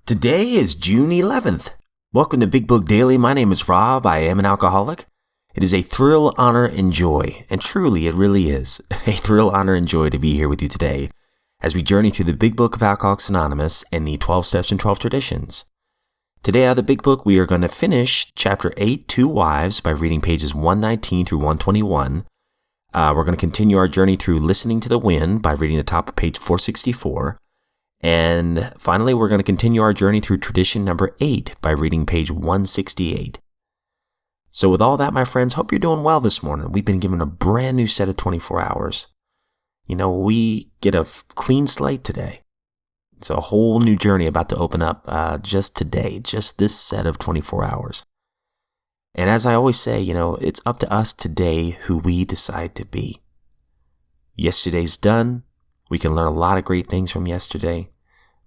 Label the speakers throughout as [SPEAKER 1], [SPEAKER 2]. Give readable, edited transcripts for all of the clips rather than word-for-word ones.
[SPEAKER 1] Today is June 11th. Welcome to Big Book Daily. My name is Rob. I am an alcoholic. It is a thrill, honor, and joy, and truly it really is a thrill, honor, and joy to be here with you today as we journey through the Big Book of Alcoholics Anonymous and the 12 Steps and 12 Traditions. Today out of the Big Book, we are going to finish Chapter 8, Two Wives, by reading pages 119 through 121. We're going to continue our journey through Listening to the Wind by reading the top of page 464. And finally, we're going to continue our journey through tradition number 8 by reading page 168. So with all that, my friends, hope you're doing well this morning. We've been given a brand new set of 24 hours. You know, we get a clean slate today. It's a whole new journey about to open up just today, just this set of 24 hours. And as I always say, you know, it's up to us today who we decide to be. Yesterday's done. We can learn a lot of great things from yesterday.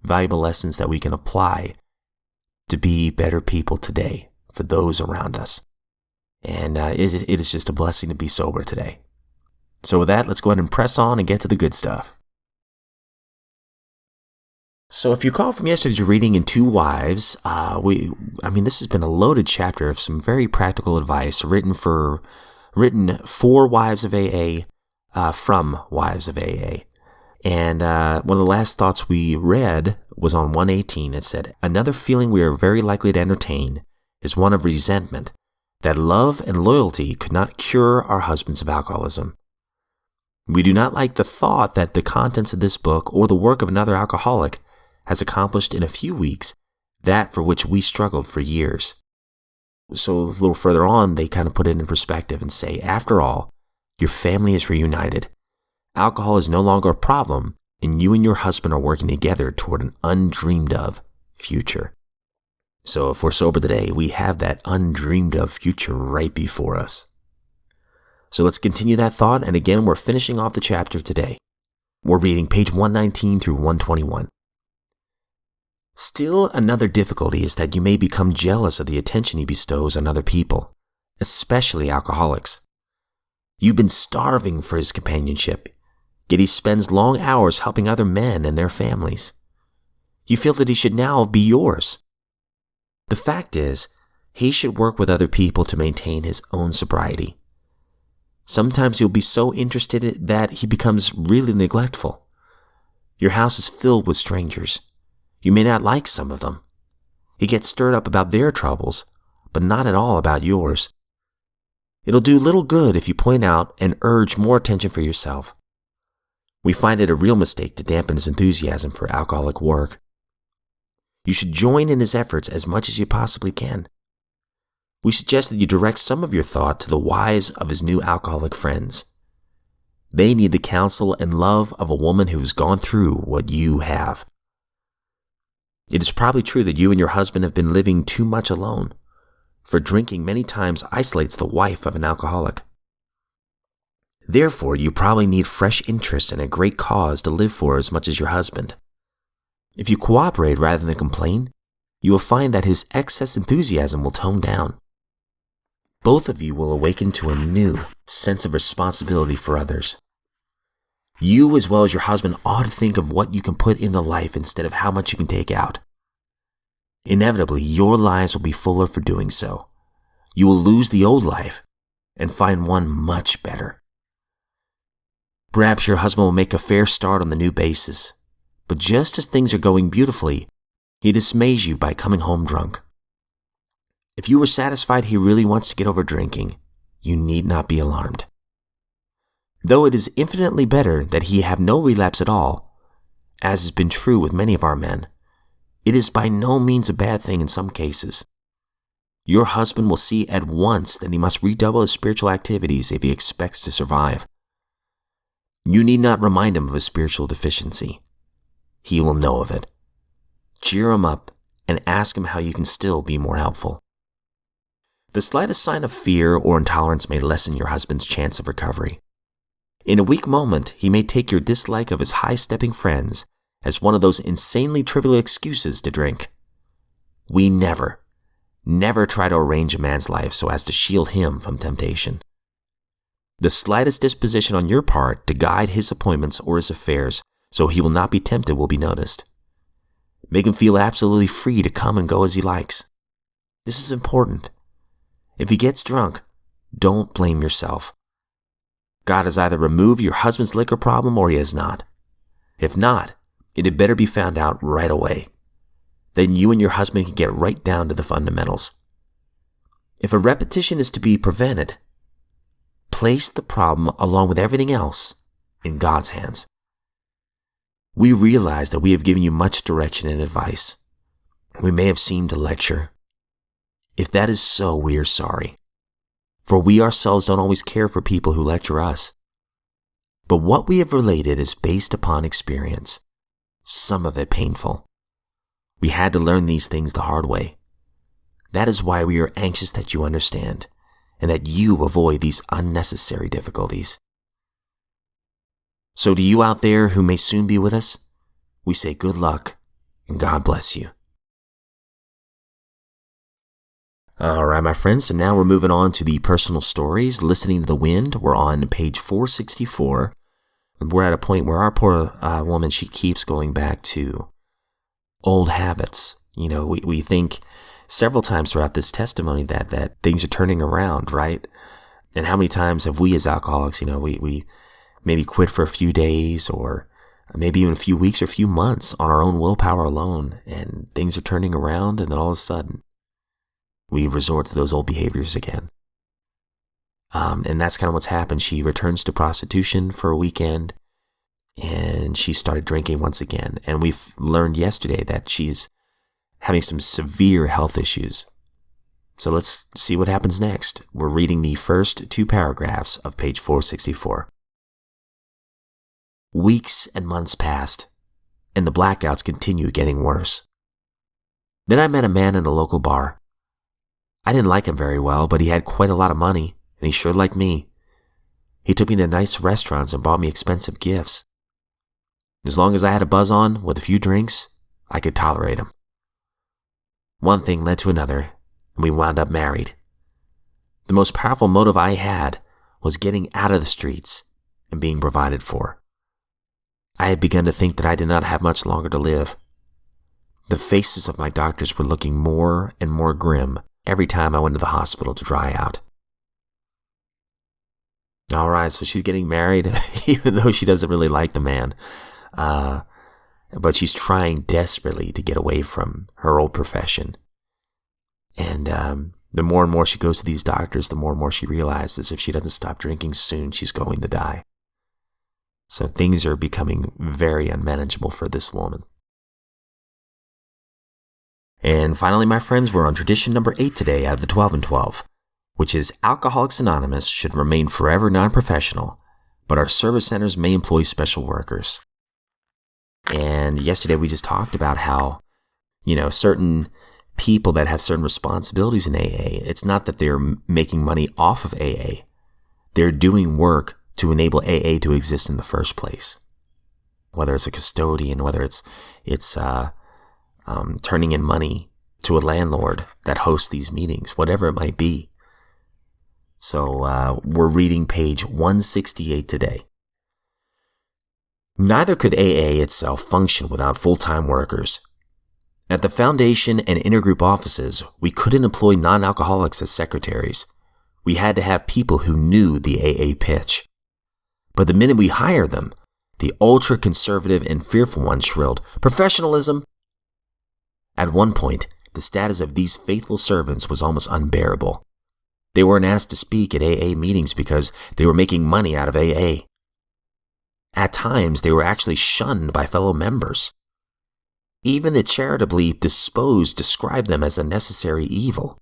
[SPEAKER 1] Valuable lessons that we can apply to be better people today for those around us. And it is just a blessing to be sober today. So with that, let's go ahead and press on and get to the good stuff. So if you recall from yesterday's reading in Two Wives, this has been a loaded chapter of some very practical advice written for wives of AA, from wives of AA. And one of the last thoughts we read was on 118. It said, "Another feeling we are very likely to entertain is one of resentment, that love and loyalty could not cure our husbands of alcoholism. We do not like the thought that the contents of this book or the work of another alcoholic has accomplished in a few weeks that for which we struggled for years." So a little further on, they kind of put it in perspective and say, after all, your family is reunited. Alcohol is no longer a problem, and you and your husband are working together toward an undreamed of future. So if we're sober today, we have that undreamed of future right before us. So let's continue that thought, and again, we're finishing off the chapter today. We're reading page 119 through 121. Still another difficulty is that you may become jealous of the attention he bestows on other people, especially alcoholics. You've been starving for his companionship, yet he spends long hours helping other men and their families. You feel that he should now be yours. The fact is, he should work with other people to maintain his own sobriety. Sometimes he'll be so interested that he becomes really neglectful. Your house is filled with strangers. You may not like some of them. He gets stirred up about their troubles, but not at all about yours. It'll do little good if you point out and urge more attention for yourself. We find it a real mistake to dampen his enthusiasm for alcoholic work. You should join in his efforts as much as you possibly can. We suggest that you direct some of your thought to the wives of his new alcoholic friends. They need the counsel and love of a woman who has gone through what you have. It is probably true that you and your husband have been living too much alone, for drinking many times isolates the wife of an alcoholic. Therefore, you probably need fresh interest and a great cause to live for as much as your husband. If you cooperate rather than complain, you will find that his excess enthusiasm will tone down. Both of you will awaken to a new sense of responsibility for others. You, as well as your husband, ought to think of what you can put into life instead of how much you can take out. Inevitably, your lives will be fuller for doing so. You will lose the old life and find one much better. Perhaps your husband will make a fair start on the new basis, but just as things are going beautifully, he dismays you by coming home drunk. If you were satisfied he really wants to get over drinking, you need not be alarmed. Though it is infinitely better that he have no relapse at all, as has been true with many of our men, it is by no means a bad thing in some cases. Your husband will see at once that he must redouble his spiritual activities if he expects to survive. You need not remind him of his spiritual deficiency. He will know of it. Cheer him up and ask him how you can still be more helpful. The slightest sign of fear or intolerance may lessen your husband's chance of recovery. In a weak moment, he may take your dislike of his high-stepping friends as one of those insanely trivial excuses to drink. We never try to arrange a man's life so as to shield him from temptation. The slightest disposition on your part to guide his appointments or his affairs so he will not be tempted will be noticed. Make him feel absolutely free to come and go as he likes. This is important. If he gets drunk, don't blame yourself. God has either removed your husband's liquor problem or he has not. If not, it had better be found out right away. Then you and your husband can get right down to the fundamentals. If a repetition is to be prevented, place the problem along with everything else in God's hands. We realize that we have given you much direction and advice. We may have seemed to lecture. If that is so, we are sorry. For we ourselves don't always care for people who lecture us. But what we have related is based upon experience, some of it painful. We had to learn these things the hard way. That is why we are anxious that you understand and that you avoid these unnecessary difficulties. So to you out there who may soon be with us, we say good luck and God bless you. All right, my friends, so now we're moving on to the personal stories. Listening to the Wind, we're on page 464. We're at a point where our poor woman, she keeps going back to old habits. We think several times throughout this testimony that things are turning around, right? And how many times have we as alcoholics, we maybe quit for a few days or maybe even a few weeks or a few months on our own willpower alone, and things are turning around, and then all of a sudden we resort to those old behaviors again. And that's kind of what's happened. She returns to prostitution for a weekend, and she started drinking once again. And we've learned yesterday that she's having some severe health issues. So let's see what happens next. We're reading the first 2 paragraphs of page 464. Weeks and months passed, and the blackouts continued getting worse. Then I met a man in a local bar. I didn't like him very well, but he had quite a lot of money, and he sure liked me. He took me to nice restaurants and bought me expensive gifts. As long as I had a buzz on with a few drinks, I could tolerate him. One thing led to another, and we wound up married. The most powerful motive I had was getting out of the streets and being provided for. I had begun to think that I did not have much longer to live. The faces of my doctors were looking more and more grim every time I went to the hospital to dry out. All right, so she's getting married, even though she doesn't really like the man. But she's trying desperately to get away from her old profession. And the more and more she goes to these doctors, the more and more she realizes if she doesn't stop drinking soon, she's going to die. So things are becoming very unmanageable for this woman. And finally, my friends, we're on tradition number 8 today out of the 12 and 12, which is Alcoholics Anonymous should remain forever non-professional, but our service centers may employ special workers. And yesterday we just talked about how, certain people that have certain responsibilities in AA, it's not that they're making money off of AA. They're doing work to enable AA to exist in the first place. Whether it's a custodian, whether it's turning in money to a landlord that hosts these meetings, whatever it might be. So we're reading page 168 today. Neither could AA itself function without full-time workers. At the foundation and intergroup offices, we couldn't employ non-alcoholics as secretaries. We had to have people who knew the AA pitch. But the minute we hired them, the ultra-conservative and fearful ones shrilled, "Professionalism!" At one point, the status of these faithful servants was almost unbearable. They weren't asked to speak at AA meetings because they were making money out of AA. At times, they were actually shunned by fellow members. Even the charitably disposed described them as a necessary evil.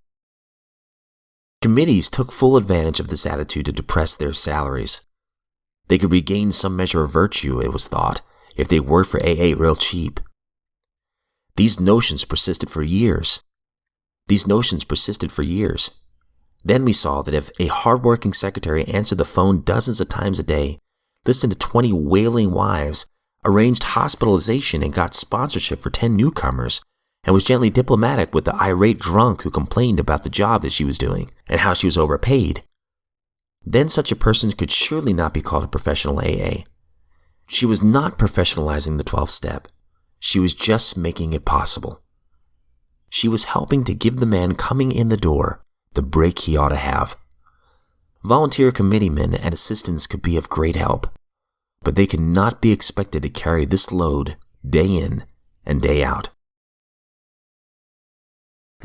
[SPEAKER 1] Committees took full advantage of this attitude to depress their salaries. They could regain some measure of virtue, it was thought, if they worked for AA real cheap. These notions persisted for years. Then we saw that if a hard-working secretary answered the phone dozens of times a day, listened to 20 wailing wives, arranged hospitalization and got sponsorship for 10 newcomers, and was gently diplomatic with the irate drunk who complained about the job that she was doing and how she was overpaid, then such a person could surely not be called a professional AA. She was not professionalizing the 12th step. She was just making it possible. She was helping to give the man coming in the door the break he ought to have. Volunteer committeemen and assistants could be of great help, but they could not be expected to carry this load day in and day out.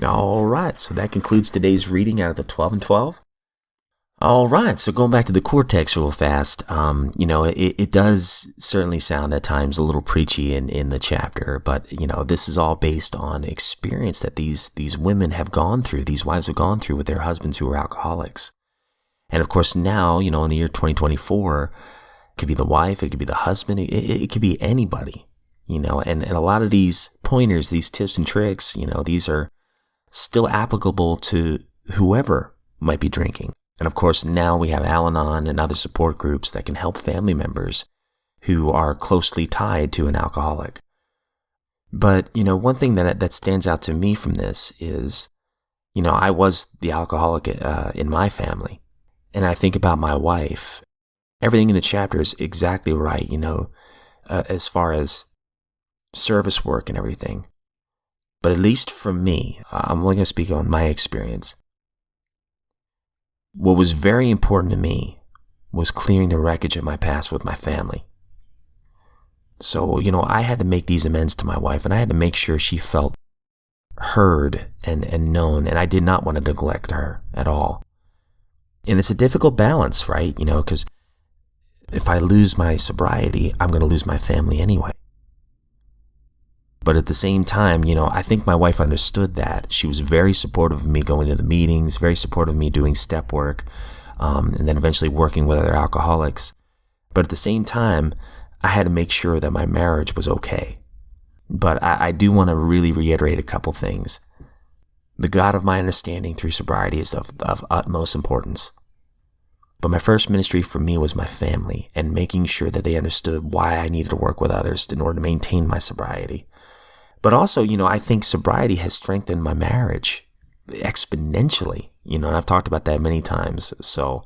[SPEAKER 1] All right, so that concludes today's reading out of the 12 and 12. All right, so going back to the core text real fast, it does certainly sound at times a little preachy in the chapter, but, this is all based on experience that these women have gone through, these wives have gone through with their husbands who are alcoholics. And of course now, in the year 2024, it could be the wife, it could be the husband, it could be anybody, and a lot of these pointers, these tips and tricks, these are still applicable to whoever might be drinking. And of course, now we have Al-Anon and other support groups that can help family members who are closely tied to an alcoholic. But, one thing that stands out to me from this is, I was the alcoholic in my family. And I think about my wife. Everything in the chapter is exactly right, as far as service work and everything. But at least for me, I'm only going to speak on my experience. What was very important to me was clearing the wreckage of my past with my family. So, I had to make these amends to my wife, and I had to make sure she felt heard and known, and I did not want to neglect her at all. And it's a difficult balance, right? Because if I lose my sobriety, I'm going to lose my family anyway. But at the same time, I think my wife understood that. She was very supportive of me going to the meetings, very supportive of me doing step work, and then eventually working with other alcoholics. But at the same time, I had to make sure that my marriage was okay. But I do want to really reiterate a couple things. The God of my understanding through sobriety is of utmost importance. But my first ministry for me was my family and making sure that they understood why I needed to work with others in order to maintain my sobriety. But also, I think sobriety has strengthened my marriage exponentially, and I've talked about that many times. So,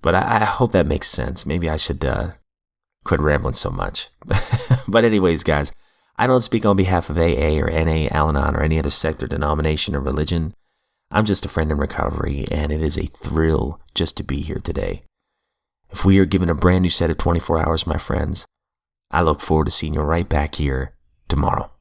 [SPEAKER 1] but I hope that makes sense. Maybe I should quit rambling so much. But anyways, guys, I don't speak on behalf of AA or NA, Al-Anon, or any other sect or denomination or religion. I'm just a friend in recovery, and it is a thrill just to be here today. If we are given a brand new set of 24 hours, my friends, I look forward to seeing you right back here tomorrow.